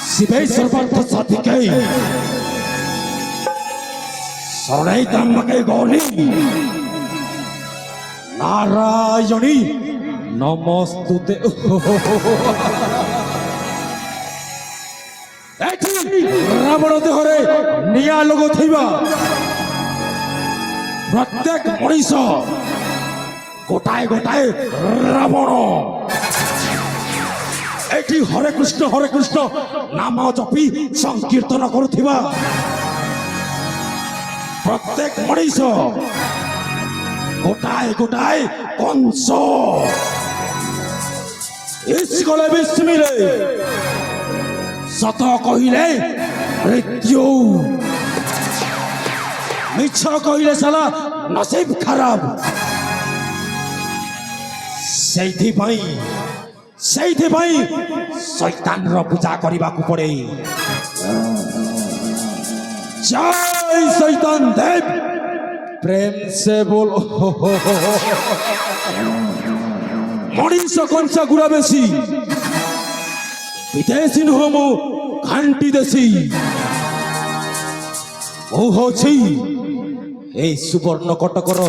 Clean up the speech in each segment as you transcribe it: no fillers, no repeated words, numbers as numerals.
शिवे सर्वार्थ साधिके शरणे त्र्यंबके गौरी नारायणी नमस्तुते। रावण देहरे निया लोग थैबा प्रत्येक मनीष गोटाए गोटाए रावण एठी हरे कृष्ण नाम जपी संकीर्तन करुथिबा प्रत्येक मनीष गोटाए गोटाए कंस इसगले विस्मिले सत कहिले मृत्यु मिछ कहिले साला नसीब खराब ସେଇଥିପାଇଁ ଶୈତାନର ପୂଜା କରିବାକୁ ପଡେ। ଜୟ ଶୈତାନ ଦେବ ପ୍ରେମ ସେ ବୋଲ। ମଣିଷ କଂସା ଗୁଡ଼ା ବେଶୀ ବିଦେଶୀ ନୁହଁ ମୁଁ ଖାଣ୍ଟି ଦେଶୀ। ମୁଁ ହଉଛି ଏଇ ସୁବର୍ଣ୍ଣ କଟକର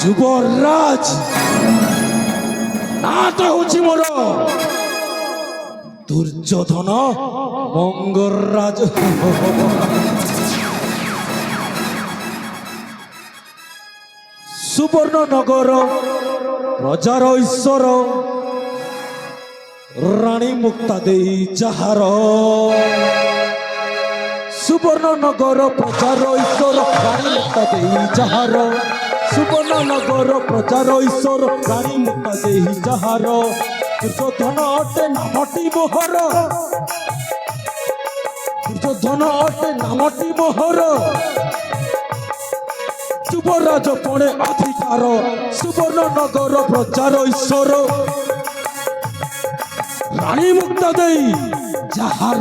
ଯୁବରାଜ। नाटा होची मोर दुर्योधन मंगराज। सुवर्ण नगर प्रजार ईश्वर रानी मुक्ता देई जहार। सुवर्ण नगर प्रजार ईश्वर रानी मुक्ता देई जहार। सुवर्ण नगर प्रचार ईश्वर रानी मुक्ता देही जहार। दुर्योधन अटे नामटी मोहर दुर्योधन अटे नामटी मोहर युवराज पणे अधिकार। सुवर्ण नगर प्रचार ईश्वर रानी मुक्ता देई जहार।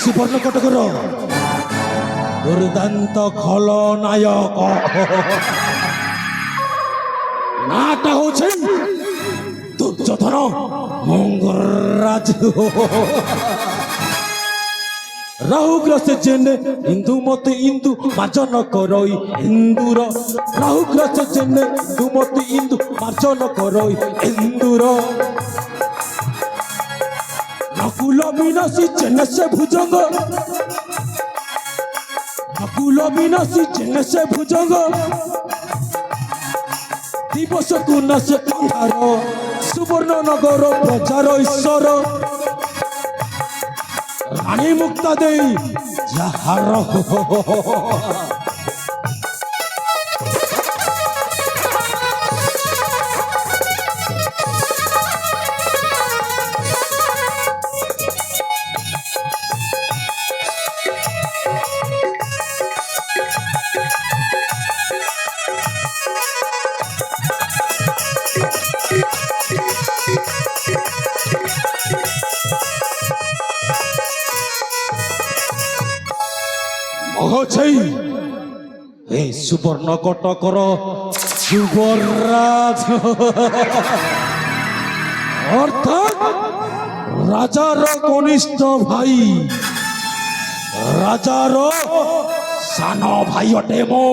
सुवर्ण कटकर दुर्दांत खलनायक नाटा हो दुर्योधन मंगराज। राहुग्रस्त जेने इंदु मत इंदु मार्जन करई इंदुर। राहुग्रस्त जेने इंदु मत इंदु मार्जन करई इंदुर। नकुल विनाशी चेन्ने से भुजंग नकुल विनाशी चेन्ने से भुजंग। दिवस गुण से अंधार सुवर्ण नगर प्रचार ईश्वर रानी मुक्ता देई जहार। सुवर्ण कटकर युवराज अर्थात राजार कनिष्ठ भाई राजार सान भाई अटे मो।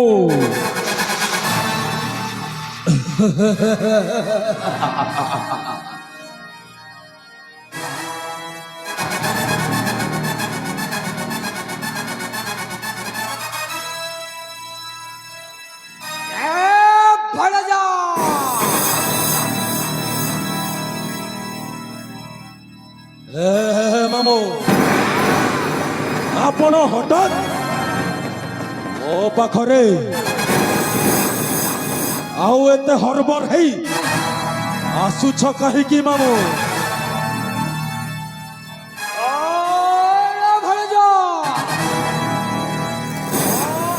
मामो आपण हठात मो पाखरे आउ एते हरबर है ଆସୁଛ କାହିଁକି ମାମୁ?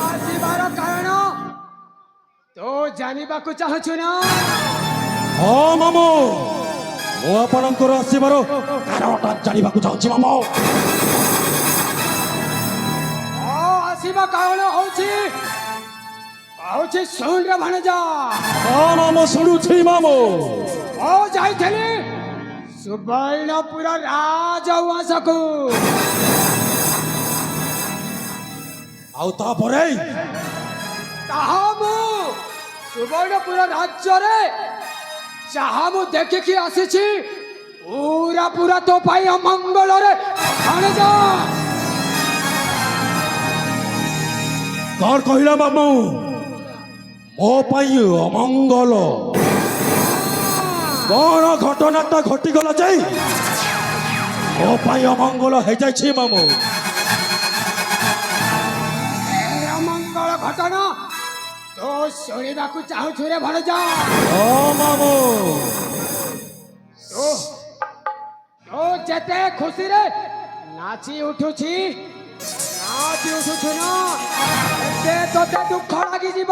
ଆସିବାର କାରଣ ତୁ ଜାଣିବାକୁ ଚାହୁଁଛୁ ନା? ହଁ ମାମୁ, ମୁଁ ଆପଣଙ୍କର ଆସିବାର କାରଣଟା ଜାଣିବାକୁ ଚାହୁଁଛି ମାମୁ। ଆସିବା କାରଣ ହଉଛି ଶୁଣରେ ଭଣଜା। ହଁ ମାମୁ, ଶୁଣୁଛି ମାମୁ। ମୁଁ ଯାଇଥିଲି ସୁବର୍ଣ୍ଣପୁର ରାଜଉଆସକୁ। ଆଉ ତାପରେ ତାହା ମୁଁ ସୁବର୍ଣ୍ଣପୁର ରାଜ୍ୟରେ ଯାହା ମୁଁ ଦେଖିକି ଆସିଛି ପୁରା ତୋ ପାଇଁ ଅମଙ୍ଗଳରେ ଭଣଜା। କଣ କହିଲା ମାମୁ? ମୋ ପାଇଁ ଅମଙ୍ଗଳ? କଣ ଘଟଣାଟା ଘଟିଗଲା ଯେ ମୋ ପାଇଁ ଅମଙ୍ଗଳ ହେଇଯାଇଛି ମାମୁ? ଅମଙ୍ଗଳ ଘଟଣା ତୁ ଶୁଣିବାକୁ ଚାହୁଁଛୁ ରେ ଭଣଜା? ହଁ ମାମୁ। ତୁ ଯେତେ ଖୁସିରେ ନାଚି ଉଠୁଛୁ ନା ଏତେ ତୋତେ ଦୁଃଖ ଲାଗିଯିବ।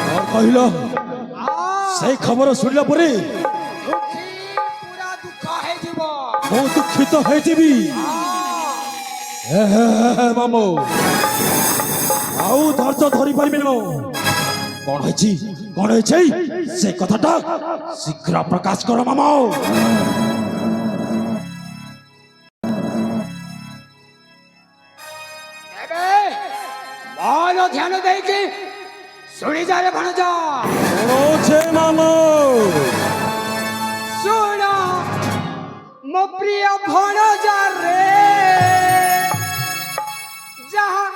କଣ କହିଲ? ସେଇ ଖବର ଶୁଣିଲା ପରେ ପୁରା ଦୁଃଖ ହେଇଯିବ। ମୁଁ ଦୁଃଖିତ ହେଇଯିବି। ମାମୁ, ଆଉ ଧୈର୍ଯ୍ୟ ଧରି ପାରିବିନି ମୁଁ। କଣ ହେଇଛି ସେ କଥାଟା ଶୀଘ୍ର ପ୍ରକାଶ କର ମାମୁ। ଭଲ ଧ୍ୟାନ ଦେଇକି ଶୁଣିଯା ରେ ଭଣଜା। ଶୁଣୁଛେ ମାମୁ। ଶୁଣ ମୋ ପ୍ରିୟ ଭଣଜା ରେ, ଯାହା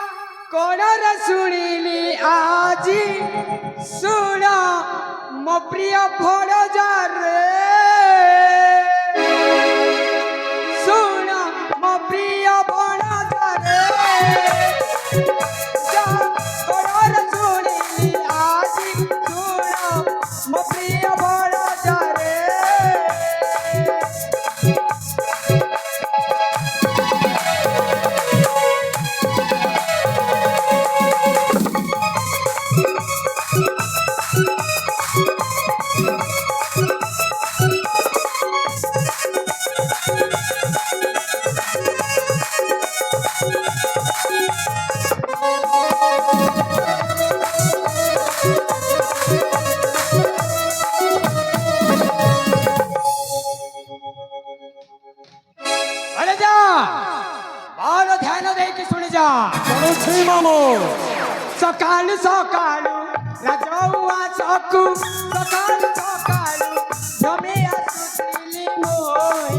କଣରେ ଶୁଣିଲି ଆଜି। ଶୁଣ ମୋ ପ୍ରିୟ ଭଣଜା ରେ, ଶୁଣ ମୋ ପ୍ରିୟ ଭଣଜା ରେ, ଯାହା କଣରେ ଶୁଣିଲି ଆଜି। ଶୁଣ ମୋ ପ୍ରିୟ ଭଣଜା ରେ। ଭଣଜା, ଭଲ ଧ୍ୟାନ ଦେଇକି ଶୁଣିଯା। ଶୁଣୁଛି ମାମୁ। ସକାଳୁ ରାଜଉଆସକୁ, ସକାଳୁ ଜମି ଆସୁଥିଲି ମୋଇ।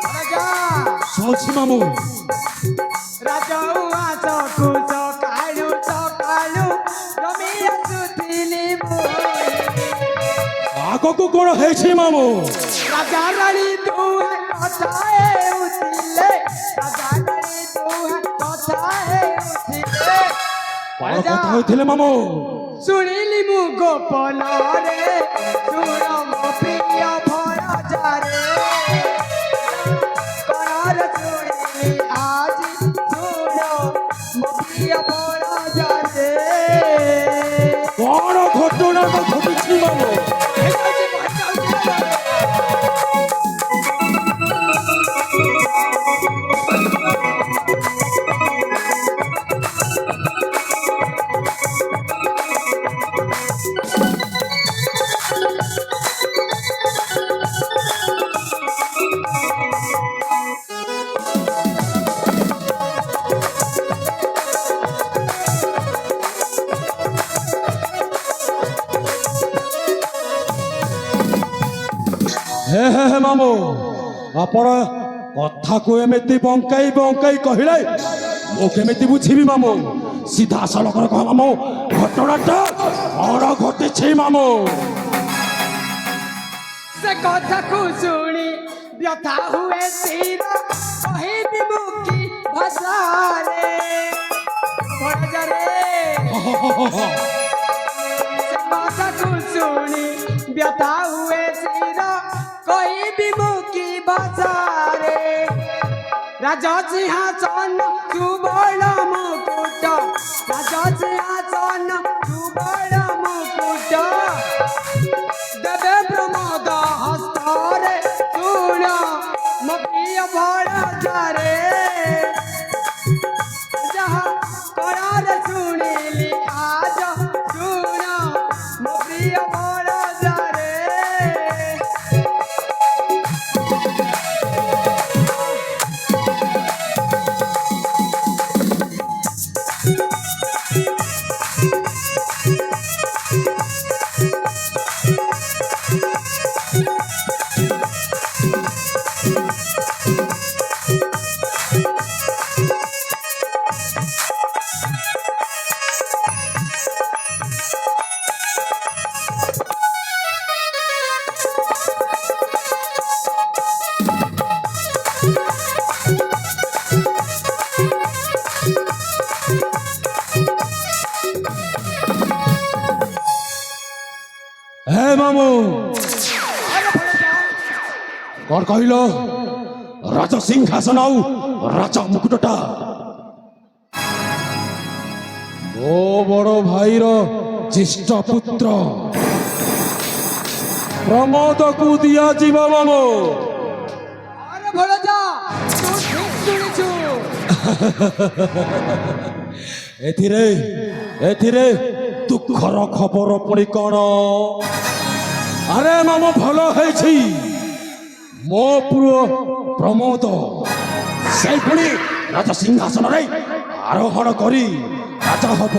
ଭଣଜା, ଶୁଣୁଛି ମାମୁ। ରାଜଉଆସକୁ ସକାଳୁ ଜମି ଆସୁଥିଲି ମୋଇ। ଆଗକୁ କଣ ହେଇଛି ମାମୁ? ରାଜା ରାଣୀ ଦୁହେଁ କଥା ହେଉଥିଲେ। ରାଜା ରାଣୀ ଦୁହେଁ କଥା ହେଉଥିଲେ। କଣ କଥା ହୋଇଥିଲେ ମାମୁ? ଶୁଣିଲି ମୁଁ ଗୋପନରେ, ଶୁଣ ମୋ ପ୍ରିୟ ଭଣଜା ରେ, କଣରେ ଶୁଣିଲି ଆଜି। ଶୁଣ ମୋ ପ୍ରିୟ ଭଣଜା ରେ। କଣ ଘଟଣାଟା ଘଟିଛି ମାମୁ? ହେ ମାମୁ, ଆପଣ କଥାକୁ ଏମିତି ବଙ୍କାଇ କହିଲେ ମୁଁ କେମିତି ବୁଝିବି ମାମୁ? ସିଧା ସଳଖ କହ ମାମୁ, ଘଟଣାଟା କଣ ଘଟିଛି ମାମୁ? ସେ କଥାକୁ ଶୁଣି ବ୍ୟଥା ହୁଏ ଶିର, କହିବି ମୁଁ କି ଭାଷାରେ? ଭଣଜା ରେ, कथाକୁ ଶୁଣି ବ୍ୟଥା ହୁଏ ଶିର କହିବି ମୁଁ କି ଭାଷାରେ ରାଜସିଂହାସନ ସୁବର୍ଣ୍ଣ ମୁକୁଟ ରାଜସିଂହାସନ ସୁବର୍ଣ୍ଣ ମୁକୁଟ ଦେବେ ପ୍ରମୋଦ ହସ୍ତରେ ଶୁଣ ମୋ ପ୍ରିୟ ଭଣଜାରେ ଯାହା କଳାରେ ଶୁଣିଲି ଆଜ ଶୁଣ ମୋ ପ୍ରିୟ ଭଣଜାରେ ହେ ମାମୁ କଣ କହିଲ ରାଜ ସିଂହାସନ ଆଉ ରାଜ ମୁକୁଟଟା ମୋ ବଡ ଭାଇର ଜ୍ୟେଷ୍ଠ ପୁତ୍ର ପ୍ରମୋଦକୁ ଦିଆଯିବ ମାମୁ। ଆରେ ଭଣଜା ତୁ ଠିକ ଶୁଣିଛୁ ଏଥିରେ ଦୁଃଖର ଖବର ପୁଣି କଣ? ଆରେ ମାମୁ ଭଲ ହେଇଛି ମୋ ପୁଅ ପ୍ରମୋଦ ସେ ପୁଣି ରାଜ ସିଂହାସନରେ ଆରୋହଣ କରି ରାଜା ହବ।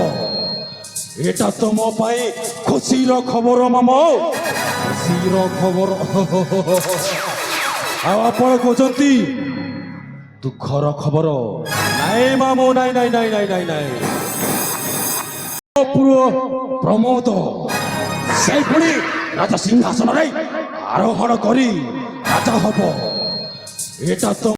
ଏଟା ତ ମୋ ପାଇଁ ଖୁସିର ଖବର ମାମୁ, ଖୁସିର ଖବର। ଆଉ ଆପଣ କହୁଛନ୍ତି ଦୁଃଖର ଖବର? ନାଇଁ ମାମୁ, ନାଇଁ ନାଇଁ ନାଇଁ ନାଇଁ ନାଇଁ ନାଇଁ ମୋ ପୁଅ ପ୍ରମୋଦ ସେ ପୁଣି ରାଜ ସିଂହାସନରେ ଆରୋହଣ କରି ରାଜା ହବ। ଏଟା ତ